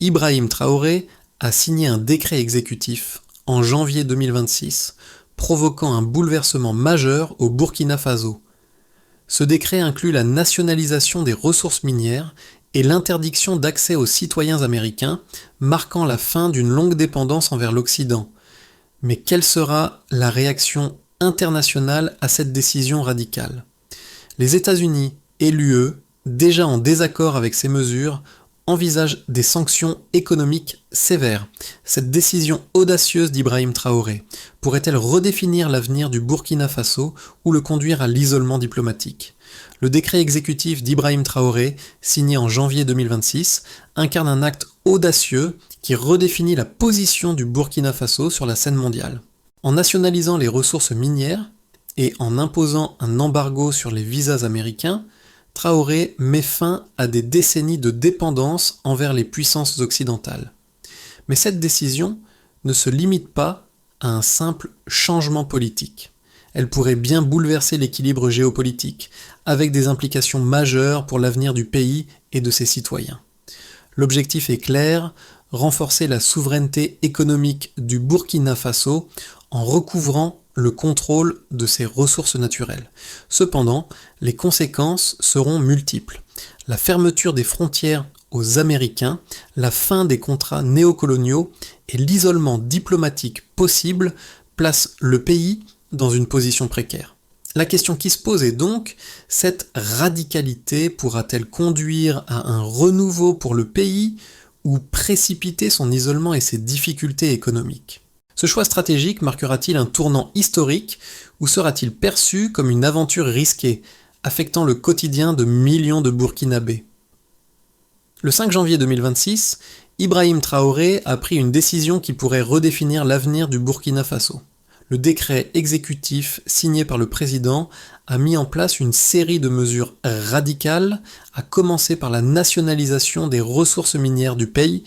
Ibrahim Traoré a signé un décret exécutif en janvier 2026, provoquant un bouleversement majeur au Burkina Faso. Ce décret inclut la nationalisation des ressources minières et l'interdiction d'accès aux citoyens américains, marquant la fin d'une longue dépendance envers l'Occident. Mais quelle sera la réaction internationale à cette décision radicale ? Les États-Unis et l'UE, déjà en désaccord avec ces mesures, envisagent des sanctions économiques sévères. Cette décision audacieuse d'Ibrahim Traoré pourrait-elle redéfinir l'avenir du Burkina Faso ou le conduire à l'isolement diplomatique ? Le décret exécutif d'Ibrahim Traoré, signé en janvier 2026, incarne un acte audacieux qui redéfinit la position du Burkina Faso sur la scène mondiale. En nationalisant les ressources minières et en imposant un embargo sur les visas américains, Traoré met fin à des décennies de dépendance envers les puissances occidentales. Mais cette décision ne se limite pas à un simple changement politique. Elle pourrait bien bouleverser l'équilibre géopolitique, avec des implications majeures pour l'avenir du pays et de ses citoyens. L'objectif est clair, renforcer la souveraineté économique du Burkina Faso en recouvrant le contrôle de ses ressources naturelles. Cependant, les conséquences seront multiples. La fermeture des frontières aux Américains, la fin des contrats néocoloniaux et l'isolement diplomatique possible placent le pays dans une position précaire. La question qui se pose est donc, cette radicalité pourra-t-elle conduire à un renouveau pour le pays ou précipiter son isolement et ses difficultés économiques ? Ce choix stratégique marquera-t-il un tournant historique ou sera-t-il perçu comme une aventure risquée, affectant le quotidien de millions de Burkinabés ? Le 5 janvier 2026, Ibrahim Traoré a pris une décision qui pourrait redéfinir l'avenir du Burkina Faso. Le décret exécutif signé par le président a mis en place une série de mesures radicales, à commencer par la nationalisation des ressources minières du pays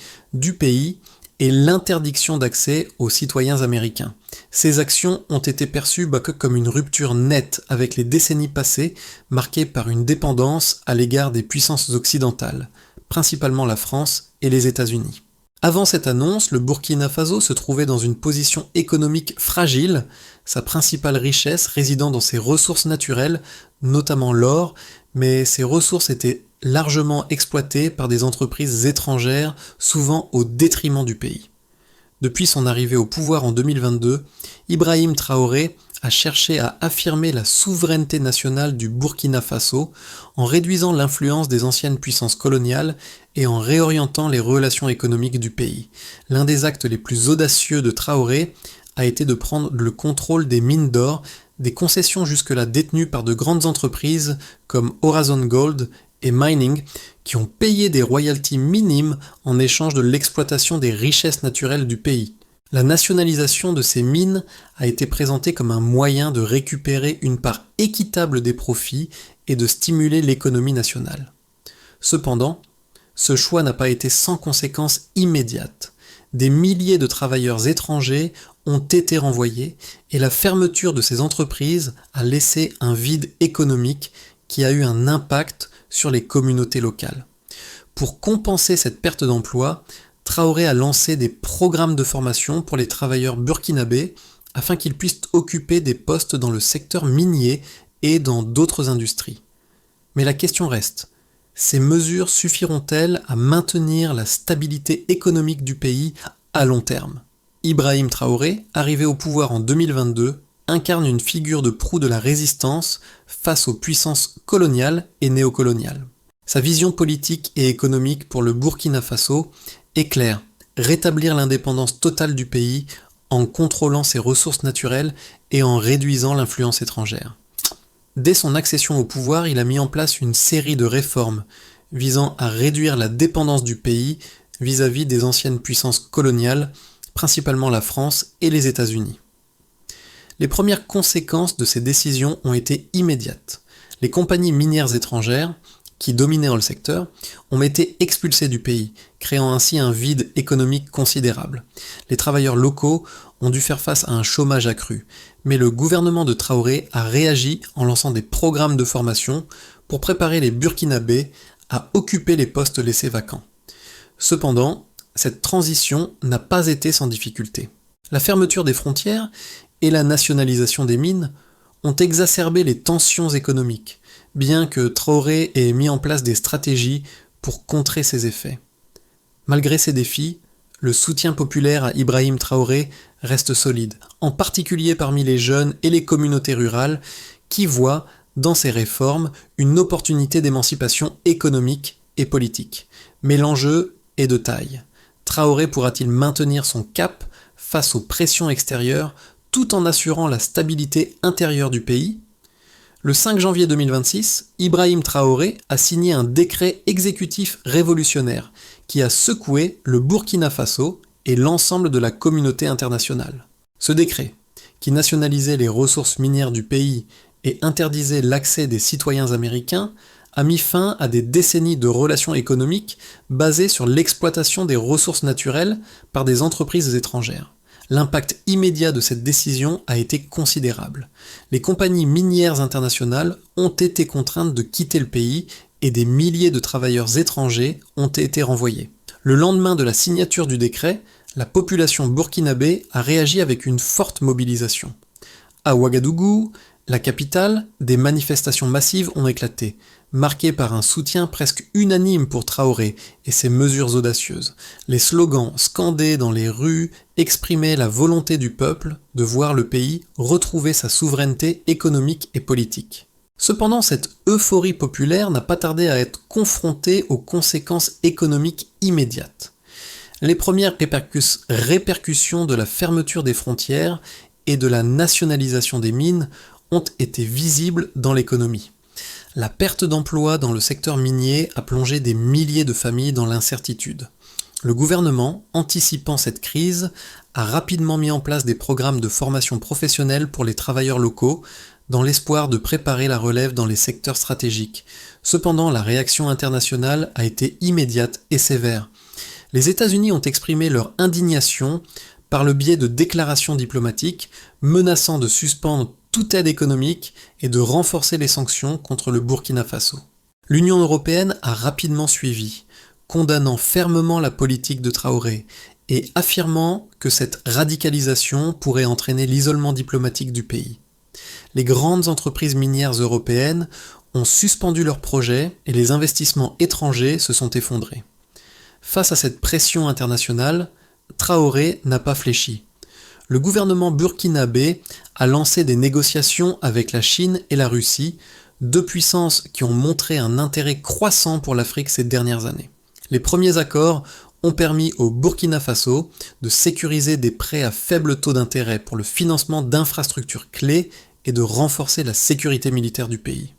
et l'interdiction d'accès aux citoyens américains. Ces actions ont été perçues comme une rupture nette avec les décennies passées, marquées par une dépendance à l'égard des puissances occidentales, principalement la France et les États-Unis. Avant cette annonce, le Burkina Faso se trouvait dans une position économique fragile, sa principale richesse résidant dans ses ressources naturelles, notamment l'or, mais ces ressources étaient largement exploitées par des entreprises étrangères, souvent au détriment du pays. Depuis son arrivée au pouvoir en 2022, Ibrahim Traoré a cherché à affirmer la souveraineté nationale du Burkina Faso en réduisant l'influence des anciennes puissances coloniales et en réorientant les relations économiques du pays. L'un des actes les plus audacieux de Traoré a été de prendre le contrôle des mines d'or, des concessions jusque-là détenues par de grandes entreprises comme Horizon Gold et Mining, qui ont payé des royalties minimes en échange de l'exploitation des richesses naturelles du pays. La nationalisation de ces mines a été présentée comme un moyen de récupérer une part équitable des profits et de stimuler l'économie nationale. Cependant, ce choix n'a pas été sans conséquences immédiates. Des milliers de travailleurs étrangers ont été renvoyés et la fermeture de ces entreprises a laissé un vide économique qui a eu un impact sur les communautés locales. Pour compenser cette perte d'emploi, Traoré a lancé des programmes de formation pour les travailleurs burkinabés afin qu'ils puissent occuper des postes dans le secteur minier et dans d'autres industries. Mais la question reste, ces mesures suffiront-elles à maintenir la stabilité économique du pays à long terme ? Ibrahim Traoré, arrivé au pouvoir en 2022, incarne une figure de proue de la résistance face aux puissances coloniales et néocoloniales. Sa vision politique et économique pour le Burkina Faso est claire, rétablir l'indépendance totale du pays en contrôlant ses ressources naturelles et en réduisant l'influence étrangère. Dès son accession au pouvoir, il a mis en place une série de réformes visant à réduire la dépendance du pays vis-à-vis des anciennes puissances coloniales, principalement la France et les États-Unis. Les premières conséquences de ces décisions ont été immédiates. Les compagnies minières étrangères, qui dominaient le secteur, ont été expulsées du pays, créant ainsi un vide économique considérable. Les travailleurs locaux ont dû faire face à un chômage accru, mais le gouvernement de Traoré a réagi en lançant des programmes de formation pour préparer les Burkinabés à occuper les postes laissés vacants. Cependant, cette transition n'a pas été sans difficulté. La fermeture des frontières et la nationalisation des mines ont exacerbé les tensions économiques, bien que Traoré ait mis en place des stratégies pour contrer ces effets. Malgré ces défis, le soutien populaire à Ibrahim Traoré reste solide, en particulier parmi les jeunes et les communautés rurales qui voient dans ces réformes une opportunité d'émancipation économique et politique. Mais l'enjeu est de taille. Traoré pourra-t-il maintenir son cap face aux pressions extérieures tout en assurant la stabilité intérieure du pays ? Le 5 janvier 2026, Ibrahim Traoré a signé un décret exécutif révolutionnaire qui a secoué le Burkina Faso et l'ensemble de la communauté internationale. Ce décret, qui nationalisait les ressources minières du pays et interdisait l'accès des citoyens américains, a mis fin à des décennies de relations économiques basées sur l'exploitation des ressources naturelles par des entreprises étrangères. L'impact immédiat de cette décision a été considérable. Les compagnies minières internationales ont été contraintes de quitter le pays et des milliers de travailleurs étrangers ont été renvoyés. Le lendemain de la signature du décret, la population burkinabé a réagi avec une forte mobilisation. À Ouagadougou, la capitale, des manifestations massives ont éclaté, marquées par un soutien presque unanime pour Traoré et ses mesures audacieuses. Les slogans scandés dans les rues exprimaient la volonté du peuple de voir le pays retrouver sa souveraineté économique et politique. Cependant, cette euphorie populaire n'a pas tardé à être confrontée aux conséquences économiques immédiates. Les premières répercussions de la fermeture des frontières et de la nationalisation des mines ont été visibles dans l'économie. La perte d'emploi dans le secteur minier a plongé des milliers de familles dans l'incertitude. Le gouvernement, anticipant cette crise, a rapidement mis en place des programmes de formation professionnelle pour les travailleurs locaux, dans l'espoir de préparer la relève dans les secteurs stratégiques. Cependant, la réaction internationale a été immédiate et sévère. Les États-Unis ont exprimé leur indignation par le biais de déclarations diplomatiques, menaçant de suspendre toute aide économique et de renforcer les sanctions contre le Burkina Faso. L'Union européenne a rapidement suivi, condamnant fermement la politique de Traoré et affirmant que cette radicalisation pourrait entraîner l'isolement diplomatique du pays. Les grandes entreprises minières européennes ont suspendu leurs projets et les investissements étrangers se sont effondrés. Face à cette pression internationale, Traoré n'a pas fléchi. Le gouvernement burkinabé a lancé des négociations avec la Chine et la Russie, deux puissances qui ont montré un intérêt croissant pour l'Afrique ces dernières années. Les premiers accords ont permis au Burkina Faso de sécuriser des prêts à faible taux d'intérêt pour le financement d'infrastructures clés et de renforcer la sécurité militaire du pays.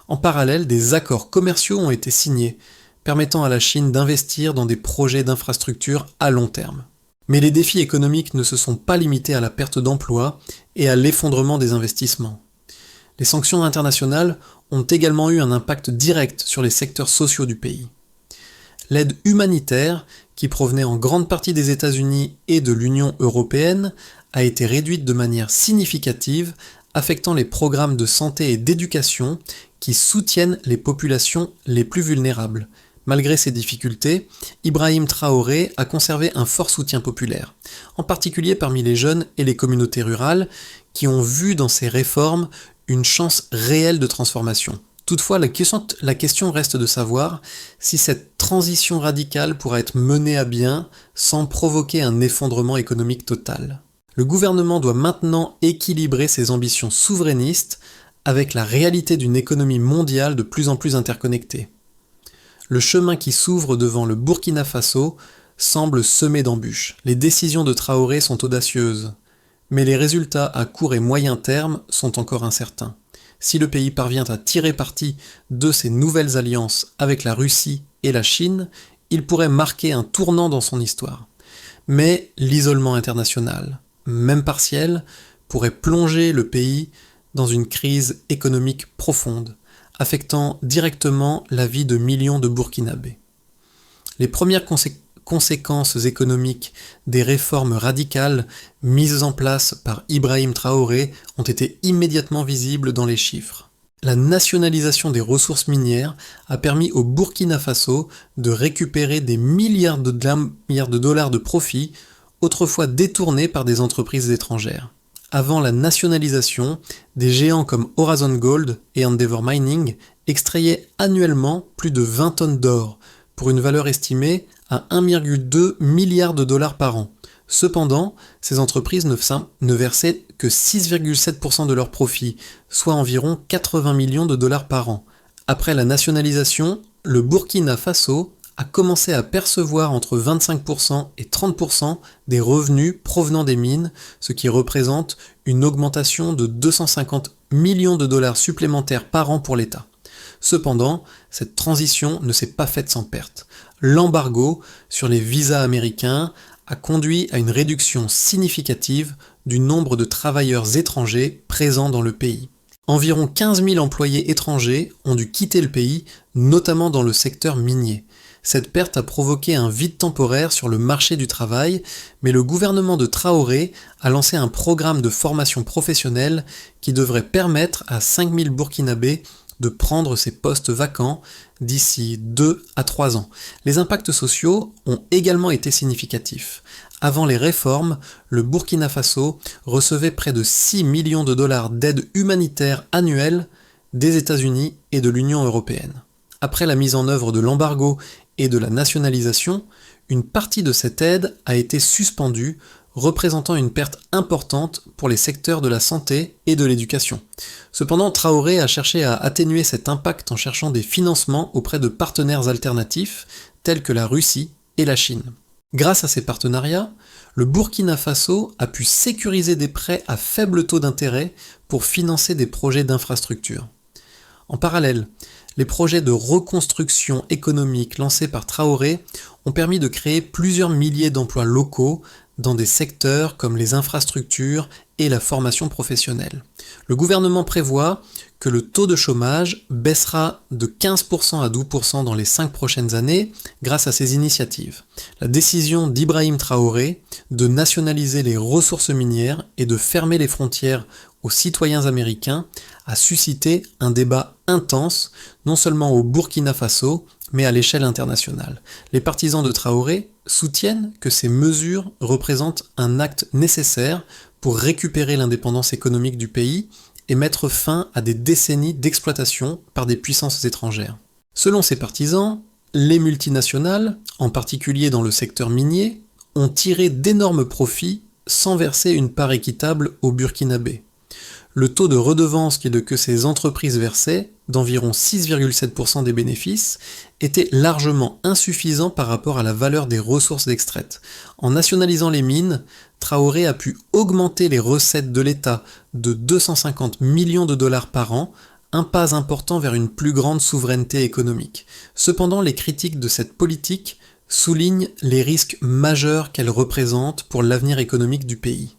En parallèle, des accords commerciaux ont été signés, permettant à la Chine d'investir dans des projets d'infrastructures à long terme. Mais les défis économiques ne se sont pas limités à la perte d'emplois et à l'effondrement des investissements. Les sanctions internationales ont également eu un impact direct sur les secteurs sociaux du pays. L'aide humanitaire, qui provenait en grande partie des États-Unis et de l'Union européenne, a été réduite de manière significative, affectant les programmes de santé et d'éducation qui soutiennent les populations les plus vulnérables. Malgré ces difficultés, Ibrahim Traoré a conservé un fort soutien populaire, en particulier parmi les jeunes et les communautés rurales qui ont vu dans ces réformes une chance réelle de transformation. Toutefois, la question reste de savoir si cette transition radicale pourra être menée à bien sans provoquer un effondrement économique total. Le gouvernement doit maintenant équilibrer ses ambitions souverainistes avec la réalité d'une économie mondiale de plus en plus interconnectée. Le chemin qui s'ouvre devant le Burkina Faso semble semé d'embûches. Les décisions de Traoré sont audacieuses, mais les résultats à court et moyen terme sont encore incertains. Si le pays parvient à tirer parti de ces nouvelles alliances avec la Russie et la Chine, il pourrait marquer un tournant dans son histoire. Mais l'isolement international, même partiel, pourrait plonger le pays dans une crise économique profonde, affectant directement la vie de millions de Burkinabés. Les premières conséquences économiques des réformes radicales mises en place par Ibrahim Traoré ont été immédiatement visibles dans les chiffres. La nationalisation des ressources minières a permis au Burkina Faso de récupérer des milliards de dollars de profits autrefois détournés par des entreprises étrangères. Avant la nationalisation, des géants comme Horizon Gold et Endeavour Mining extrayaient annuellement plus de 20 tonnes d'or, pour une valeur estimée à 1,2 milliard de dollars par an. Cependant, ces entreprises ne versaient que 6,7% de leurs profits, soit environ 80 millions de dollars par an. Après la nationalisation, le Burkina Faso a commencé à percevoir entre 25% et 30% des revenus provenant des mines, ce qui représente une augmentation de 250 millions de dollars supplémentaires par an pour l'État. Cependant, cette transition ne s'est pas faite sans perte. L'embargo sur les visas américains a conduit à une réduction significative du nombre de travailleurs étrangers présents dans le pays. Environ 15 000 employés étrangers ont dû quitter le pays, notamment dans le secteur minier. Cette perte a provoqué un vide temporaire sur le marché du travail, mais le gouvernement de Traoré a lancé un programme de formation professionnelle qui devrait permettre à 5 000 Burkinabés de prendre ces postes vacants d'ici 2 à 3 ans. Les impacts sociaux ont également été significatifs. Avant les réformes, le Burkina Faso recevait près de 6 millions de dollars d'aide humanitaire annuelle des États-Unis et de l'Union européenne. Après la mise en œuvre de l'embargo et de la nationalisation, une partie de cette aide a été suspendue, représentant une perte importante pour les secteurs de la santé et de l'éducation. Cependant, Traoré a cherché à atténuer cet impact en cherchant des financements auprès de partenaires alternatifs tels que la Russie et la Chine. Grâce à ces partenariats, le Burkina Faso a pu sécuriser des prêts à faible taux d'intérêt pour financer des projets d'infrastructure. En parallèle, les projets de reconstruction économique lancés par Traoré ont permis de créer plusieurs milliers d'emplois locaux dans des secteurs comme les infrastructures et la formation professionnelle. Le gouvernement prévoit que le taux de chômage baissera de 15% à 12% dans les 5 prochaines années grâce à ces initiatives. La décision d'Ibrahim Traoré de nationaliser les ressources minières et de fermer les frontières aux citoyens américains a suscité un débat intense, non seulement au Burkina Faso, mais à l'échelle internationale. Les partisans de Traoré soutiennent que ces mesures représentent un acte nécessaire pour récupérer l'indépendance économique du pays et mettre fin à des décennies d'exploitation par des puissances étrangères. Selon ces partisans, les multinationales, en particulier dans le secteur minier, ont tiré d'énormes profits sans verser une part équitable aux Burkinabés. Le taux de redevance que ces entreprises versaient, d'environ 6,7% des bénéfices, était largement insuffisant par rapport à la valeur des ressources extraites. En nationalisant les mines, Traoré a pu augmenter les recettes de l'État de 250 millions de dollars par an, un pas important vers une plus grande souveraineté économique. Cependant, les critiques de cette politique soulignent les risques majeurs qu'elle représente pour l'avenir économique du pays.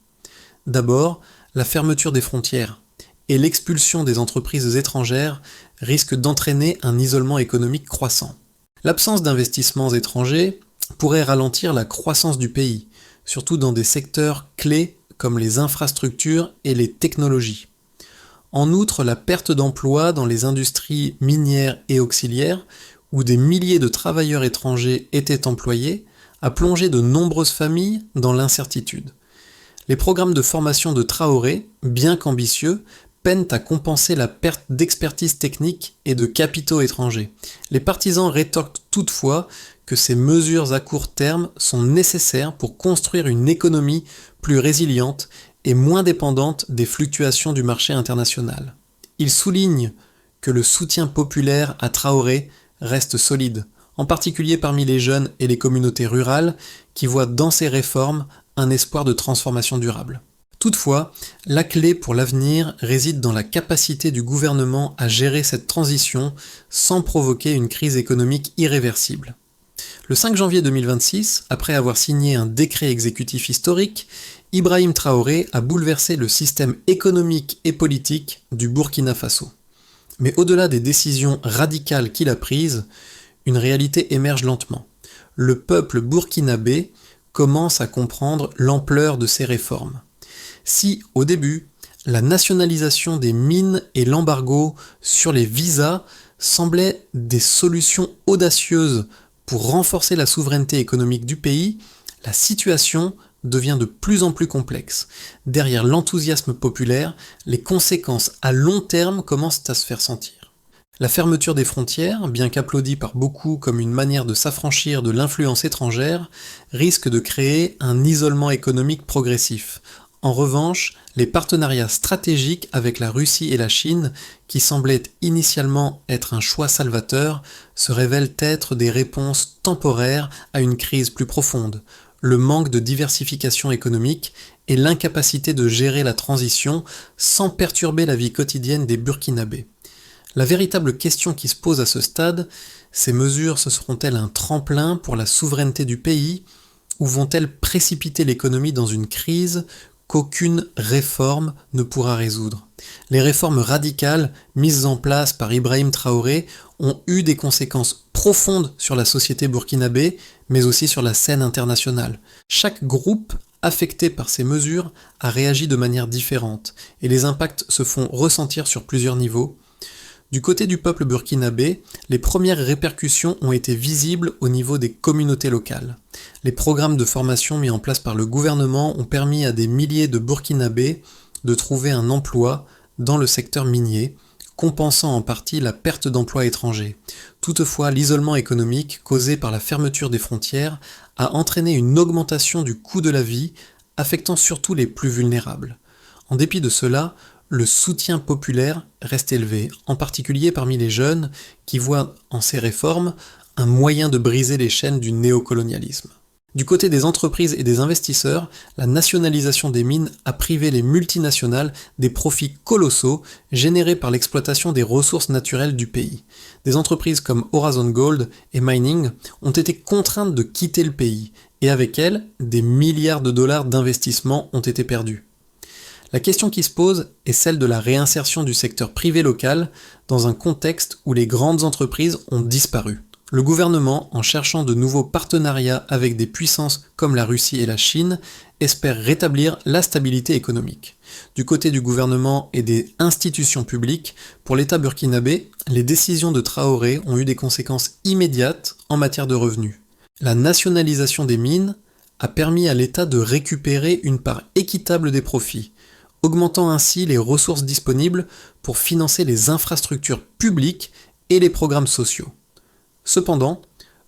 D'abord, la fermeture des frontières et l'expulsion des entreprises étrangères risquent d'entraîner un isolement économique croissant. L'absence d'investissements étrangers pourrait ralentir la croissance du pays, surtout dans des secteurs clés comme les infrastructures et les technologies. En outre, la perte d'emplois dans les industries minières et auxiliaires, où des milliers de travailleurs étrangers étaient employés, a plongé de nombreuses familles dans l'incertitude. Les programmes de formation de Traoré, bien qu'ambitieux, peinent à compenser la perte d'expertise technique et de capitaux étrangers. Les partisans rétorquent toutefois que ces mesures à court terme sont nécessaires pour construire une économie plus résiliente et moins dépendante des fluctuations du marché international. Ils soulignent que le soutien populaire à Traoré reste solide, en particulier parmi les jeunes et les communautés rurales qui voient dans ces réformes un espoir de transformation durable. Toutefois, la clé pour l'avenir réside dans la capacité du gouvernement à gérer cette transition sans provoquer une crise économique irréversible. Le 5 janvier 2026, après avoir signé un décret exécutif historique, Ibrahim Traoré a bouleversé le système économique et politique du Burkina Faso. Mais au-delà des décisions radicales qu'il a prises, une réalité émerge lentement. Le peuple burkinabé commence à comprendre l'ampleur de ces réformes. Si, au début, La nationalisation des mines et l'embargo sur les visas semblaient des solutions audacieuses pour renforcer la souveraineté économique du pays. La situation devient de plus en plus complexe. Derrière l'enthousiasme populaire, les conséquences à long terme commencent à se faire sentir. La fermeture des frontières, bien qu'applaudie par beaucoup comme une manière de s'affranchir de l'influence étrangère, risque de créer un isolement économique progressif. En revanche, les partenariats stratégiques avec la Russie et la Chine, qui semblaient initialement être un choix salvateur, se révèlent être des réponses temporaires à une crise plus profonde. Le manque de diversification économique et l'incapacité de gérer la transition sans perturber la vie quotidienne des Burkinabés. La véritable question qui se pose à ce stade, ces mesures seront-elles un tremplin pour la souveraineté du pays ou vont-elles précipiter l'économie dans une crise qu'aucune réforme ne pourra résoudre? Les réformes radicales mises en place par Ibrahim Traoré ont eu des conséquences profondes sur la société burkinabé, mais aussi sur la scène internationale. Chaque groupe affecté par ces mesures a réagi de manière différente, et les impacts se font ressentir sur plusieurs niveaux. Du côté du peuple burkinabé, les premières répercussions ont été visibles au niveau des communautés locales. Les programmes de formation mis en place par le gouvernement ont permis à des milliers de Burkinabés de trouver un emploi dans le secteur minier, compensant en partie la perte d'emplois étrangers. Toutefois, l'isolement économique causé par la fermeture des frontières a entraîné une augmentation du coût de la vie, affectant surtout les plus vulnérables. En dépit de cela, le soutien populaire reste élevé, en particulier parmi les jeunes qui voient en ces réformes un moyen de briser les chaînes du néocolonialisme. Du côté des entreprises et des investisseurs, la nationalisation des mines a privé les multinationales des profits colossaux générés par l'exploitation des ressources naturelles du pays. Des entreprises comme Horizon Gold et Mining ont été contraintes de quitter le pays, et avec elles, des milliards de dollars d'investissements ont été perdus. La question qui se pose est celle de la réinsertion du secteur privé local dans un contexte où les grandes entreprises ont disparu. Le gouvernement, en cherchant de nouveaux partenariats avec des puissances comme la Russie et la Chine, espère rétablir la stabilité économique. Du côté du gouvernement et des institutions publiques, pour l'État burkinabé, les décisions de Traoré ont eu des conséquences immédiates en matière de revenus. La nationalisation des mines a permis à l'État de récupérer une part équitable des profits, augmentant ainsi les ressources disponibles pour financer les infrastructures publiques et les programmes sociaux. Cependant,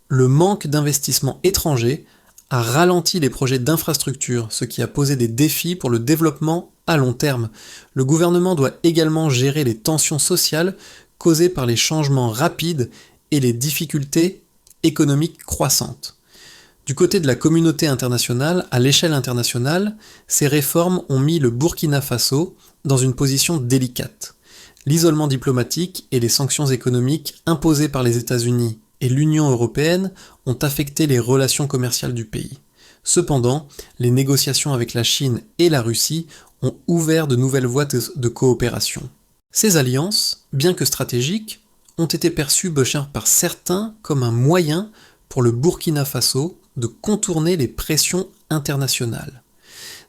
le manque d'investissements étrangers a ralenti les projets d'infrastructures, ce qui a posé des défis pour le développement à long terme. Le gouvernement doit également gérer les tensions sociales causées par les changements rapides et les difficultés économiques croissantes. Du côté de la communauté internationale, à l'échelle internationale, ces réformes ont mis le Burkina Faso dans une position délicate. L'isolement diplomatique et les sanctions économiques imposées par les États-Unis et l'Union européenne ont affecté les relations commerciales du pays. Cependant, les négociations avec la Chine et la Russie ont ouvert de nouvelles voies de coopération. Ces alliances, bien que stratégiques, ont été perçues par certains comme un moyen pour le Burkina Faso de contourner les pressions internationales.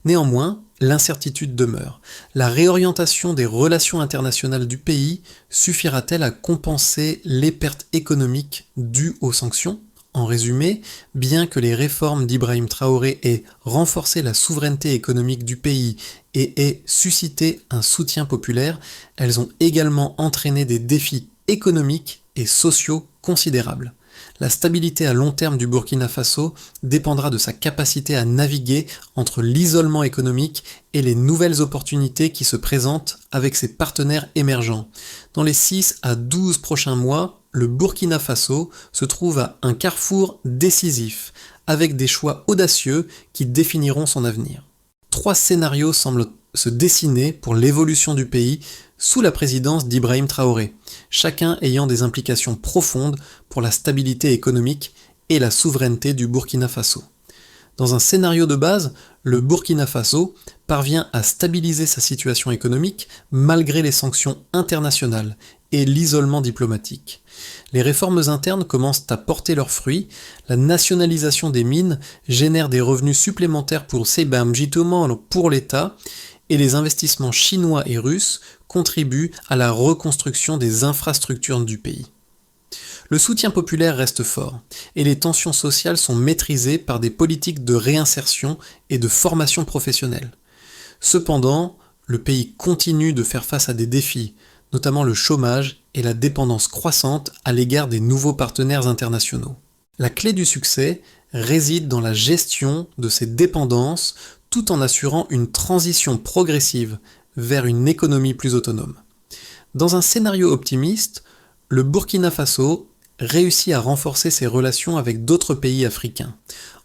Néanmoins, l'incertitude demeure. La réorientation des relations internationales du pays suffira-t-elle à compenser les pertes économiques dues aux sanctions? En résumé, bien que les réformes d'Ibrahim Traoré aient renforcé la souveraineté économique du pays et aient suscité un soutien populaire, elles ont également entraîné des défis économiques et sociaux considérables. La stabilité à long terme du Burkina Faso dépendra de sa capacité à naviguer entre l'isolement économique et les nouvelles opportunités qui se présentent avec ses partenaires émergents. Dans les 6 à 12 prochains mois, le Burkina Faso se trouve à un carrefour décisif, avec des choix audacieux qui définiront son avenir. 3 scénarios semblent se dessiner pour l'évolution du pays sous la présidence d'Ibrahim Traoré, chacun ayant des implications profondes pour la stabilité économique et la souveraineté du Burkina Faso. Dans un scénario de base, le Burkina Faso parvient à stabiliser sa situation économique malgré les sanctions internationales et l'isolement diplomatique. Les réformes internes commencent à porter leurs fruits, la nationalisation des mines génère des revenus supplémentaires pour Sebam Jitoman pour l'État, et les investissements chinois et russes contribuent à la reconstruction des infrastructures du pays. Le soutien populaire reste fort, et les tensions sociales sont maîtrisées par des politiques de réinsertion et de formation professionnelle. Cependant, le pays continue de faire face à des défis, notamment le chômage et la dépendance croissante à l'égard des nouveaux partenaires internationaux. La clé du succès réside dans la gestion de ces dépendances tout en assurant une transition progressive vers une économie plus autonome. Dans un scénario optimiste, le Burkina Faso réussit à renforcer ses relations avec d'autres pays africains,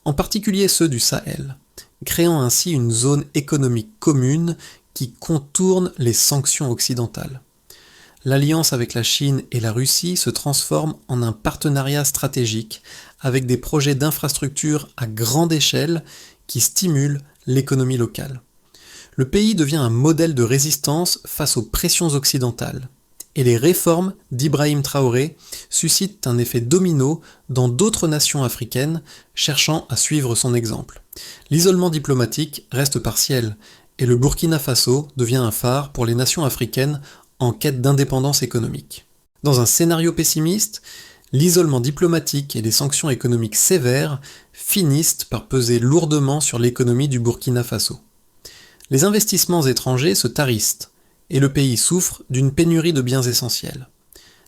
en particulier ceux du Sahel, créant ainsi une zone économique commune qui contourne les sanctions occidentales. L'alliance avec la Chine et la Russie se transforme en un partenariat stratégique avec des projets d'infrastructures à grande échelle qui stimulent l'économie locale. Le pays devient un modèle de résistance face aux pressions occidentales. Et les réformes d'Ibrahim Traoré suscitent un effet domino dans d'autres nations africaines cherchant à suivre son exemple. L'isolement diplomatique reste partiel et le Burkina Faso devient un phare pour les nations africaines en quête d'indépendance économique. Dans un scénario pessimiste, l'isolement diplomatique et les sanctions économiques sévères finissent par peser lourdement sur l'économie du Burkina Faso. Les investissements étrangers se tarissent et le pays souffre d'une pénurie de biens essentiels.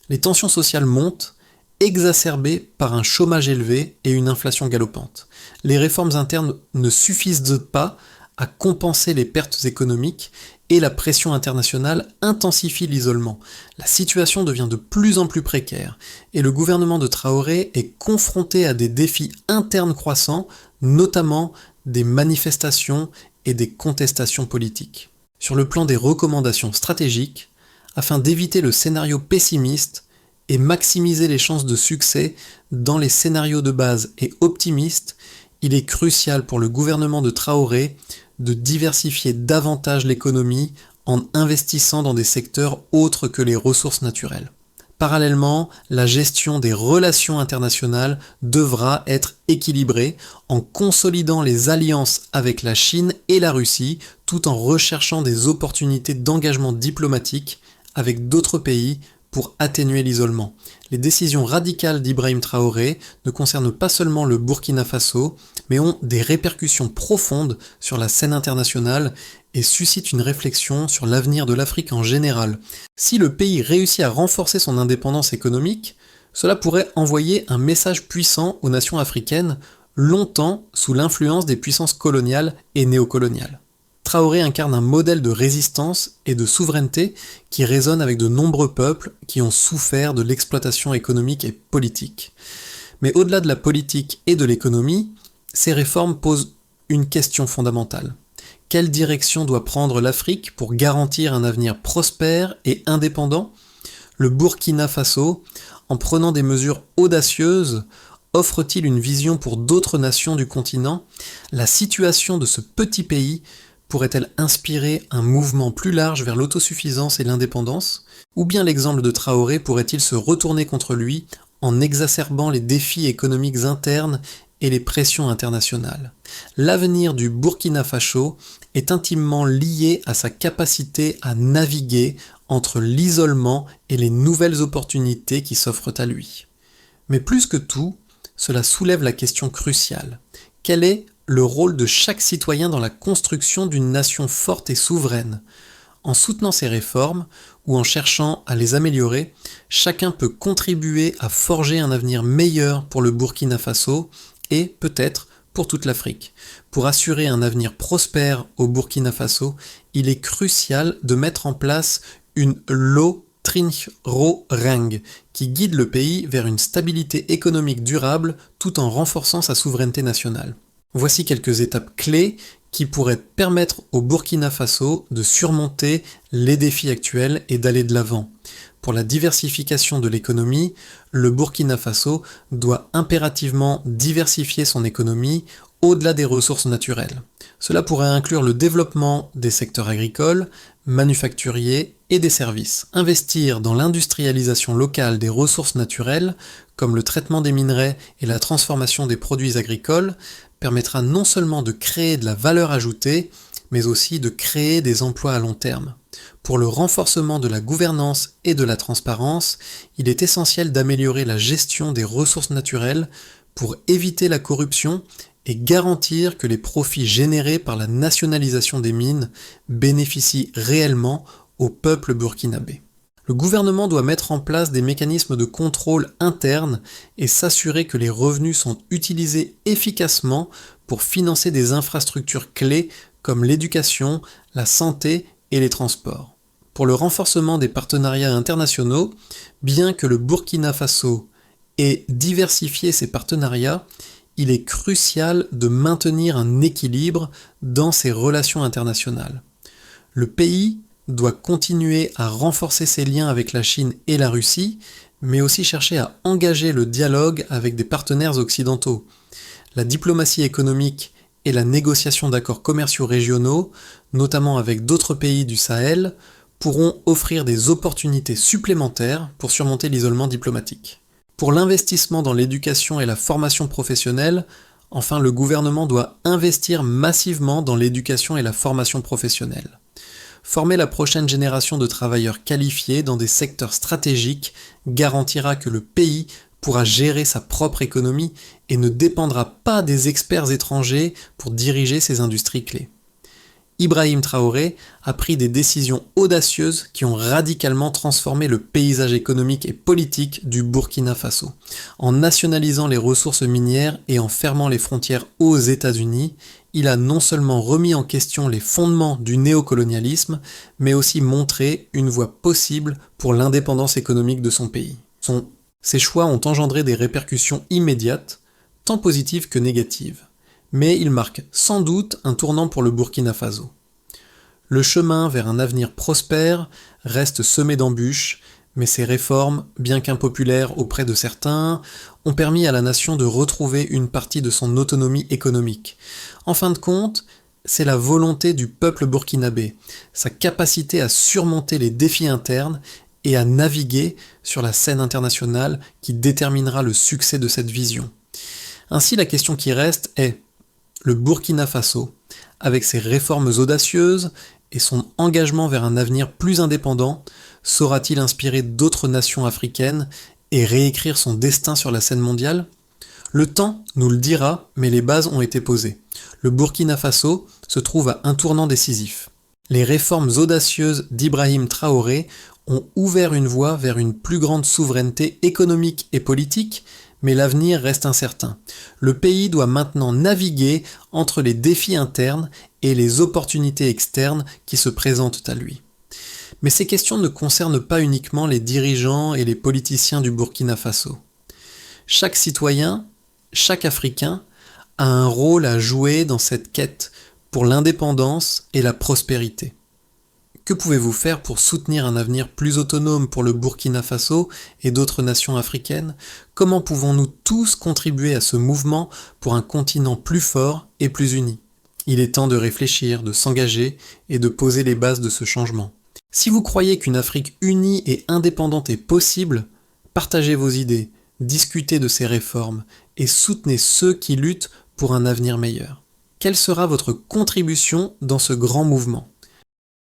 Les tensions sociales montent, exacerbées par un chômage élevé et une inflation galopante. Les réformes internes ne suffisent pas à compenser les pertes économiques et la pression internationale intensifie l'isolement. La situation devient de plus en plus précaire et le gouvernement de Traoré est confronté à des défis internes croissants, notamment des manifestations et des contestations politiques. Sur le plan des recommandations stratégiques, afin d'éviter le scénario pessimiste et maximiser les chances de succès dans les scénarios de base et optimistes, il est crucial pour le gouvernement de Traoré de diversifier davantage l'économie en investissant dans des secteurs autres que les ressources naturelles. Parallèlement, la gestion des relations internationales devra être équilibrée en consolidant les alliances avec la Chine et la Russie tout en recherchant des opportunités d'engagement diplomatique avec d'autres pays pour atténuer l'isolement. Les décisions radicales d'Ibrahim Traoré ne concernent pas seulement le Burkina Faso, mais ont des répercussions profondes sur la scène internationale et suscitent une réflexion sur l'avenir de l'Afrique en général. Si le pays réussit à renforcer son indépendance économique, cela pourrait envoyer un message puissant aux nations africaines, longtemps sous l'influence des puissances coloniales et néocoloniales. Traoré incarne un modèle de résistance et de souveraineté qui résonne avec de nombreux peuples qui ont souffert de l'exploitation économique et politique. Mais au-delà de la politique et de l'économie, ces réformes posent une question fondamentale. Quelle direction doit prendre l'Afrique pour garantir un avenir prospère et indépendant ? Le Burkina Faso, en prenant des mesures audacieuses, offre-t-il une vision pour d'autres nations du continent ? La situation de ce petit pays pourrait-elle inspirer un mouvement plus large vers l'autosuffisance et l'indépendance ? Ou bien l'exemple de Traoré pourrait-il se retourner contre lui en exacerbant les défis économiques internes et les pressions internationales ? L'avenir du Burkina Faso est intimement lié à sa capacité à naviguer entre l'isolement et les nouvelles opportunités qui s'offrent à lui. Mais plus que tout, cela soulève la question cruciale. Quel est le rôle de chaque citoyen dans la construction d'une nation forte et souveraine ? En soutenant ces réformes ou en cherchant à les améliorer, chacun peut contribuer à forger un avenir meilleur pour le Burkina Faso et peut-être pour toute l'Afrique. Pour assurer un avenir prospère au Burkina Faso, il est crucial de mettre en place une loi Trinch-Ro-Reng qui guide le pays vers une stabilité économique durable tout en renforçant sa souveraineté nationale. Voici quelques étapes clés qui pourraient permettre au Burkina Faso de surmonter les défis actuels et d'aller de l'avant. Pour la diversification de l'économie, le Burkina Faso doit impérativement diversifier son économie au-delà des ressources naturelles. Cela pourrait inclure le développement des secteurs agricoles, manufacturiers et des services. Investir dans l'industrialisation locale des ressources naturelles, comme le traitement des minerais et la transformation des produits agricoles, permettra non seulement de créer de la valeur ajoutée, mais aussi de créer des emplois à long terme. Pour le renforcement de la gouvernance et de la transparence, il est essentiel d'améliorer la gestion des ressources naturelles pour éviter la corruption et garantir que les profits générés par la nationalisation des mines bénéficient réellement au peuple burkinabé. Le gouvernement doit mettre en place des mécanismes de contrôle interne et s'assurer que les revenus sont utilisés efficacement pour financer des infrastructures clés comme l'éducation, la santé et les transports. Pour le renforcement des partenariats internationaux, bien que le Burkina Faso ait diversifié ses partenariats, il est crucial de maintenir un équilibre dans ses relations internationales. Le pays doit continuer à renforcer ses liens avec la Chine et la Russie, mais aussi chercher à engager le dialogue avec des partenaires occidentaux. La diplomatie économique et la négociation d'accords commerciaux régionaux, notamment avec d'autres pays du Sahel, pourront offrir des opportunités supplémentaires pour surmonter l'isolement diplomatique. Pour l'investissement dans l'éducation et la formation professionnelle, enfin le gouvernement doit investir massivement dans l'éducation et la formation professionnelle. Former la prochaine génération de travailleurs qualifiés dans des secteurs stratégiques garantira que le pays pourra gérer sa propre économie et ne dépendra pas des experts étrangers pour diriger ses industries clés. Ibrahim Traoré a pris des décisions audacieuses qui ont radicalement transformé le paysage économique et politique du Burkina Faso. En nationalisant les ressources minières et en fermant les frontières aux États-Unis, il a non seulement remis en question les fondements du néocolonialisme, mais aussi montré une voie possible pour l'indépendance économique de son pays. Ces choix ont engendré des répercussions immédiates, tant positives que négatives. Mais il marque sans doute un tournant pour le Burkina Faso. Le chemin vers un avenir prospère reste semé d'embûches, mais ces réformes, bien qu'impopulaires auprès de certains, ont permis à la nation de retrouver une partie de son autonomie économique. En fin de compte, c'est la volonté du peuple burkinabé, sa capacité à surmonter les défis internes et à naviguer sur la scène internationale qui déterminera le succès de cette vision. Ainsi, la question qui reste est: le Burkina Faso, avec ses réformes audacieuses et son engagement vers un avenir plus indépendant, saura-t-il inspirer d'autres nations africaines et réécrire son destin sur la scène mondiale ? Le temps nous le dira, mais les bases ont été posées. Le Burkina Faso se trouve à un tournant décisif. Les réformes audacieuses d'Ibrahim Traoré ont ouvert une voie vers une plus grande souveraineté économique et politique, mais l'avenir reste incertain. Le pays doit maintenant naviguer entre les défis internes et les opportunités externes qui se présentent à lui. Mais ces questions ne concernent pas uniquement les dirigeants et les politiciens du Burkina Faso. Chaque citoyen, chaque Africain a un rôle à jouer dans cette quête pour l'indépendance et la prospérité. Que pouvez-vous faire pour soutenir un avenir plus autonome pour le Burkina Faso et d'autres nations africaines ? Comment pouvons-nous tous contribuer à ce mouvement pour un continent plus fort et plus uni ? Il est temps de réfléchir, de s'engager et de poser les bases de ce changement. Si vous croyez qu'une Afrique unie et indépendante est possible, partagez vos idées, discutez de ces réformes et soutenez ceux qui luttent pour un avenir meilleur. Quelle sera votre contribution dans ce grand mouvement ?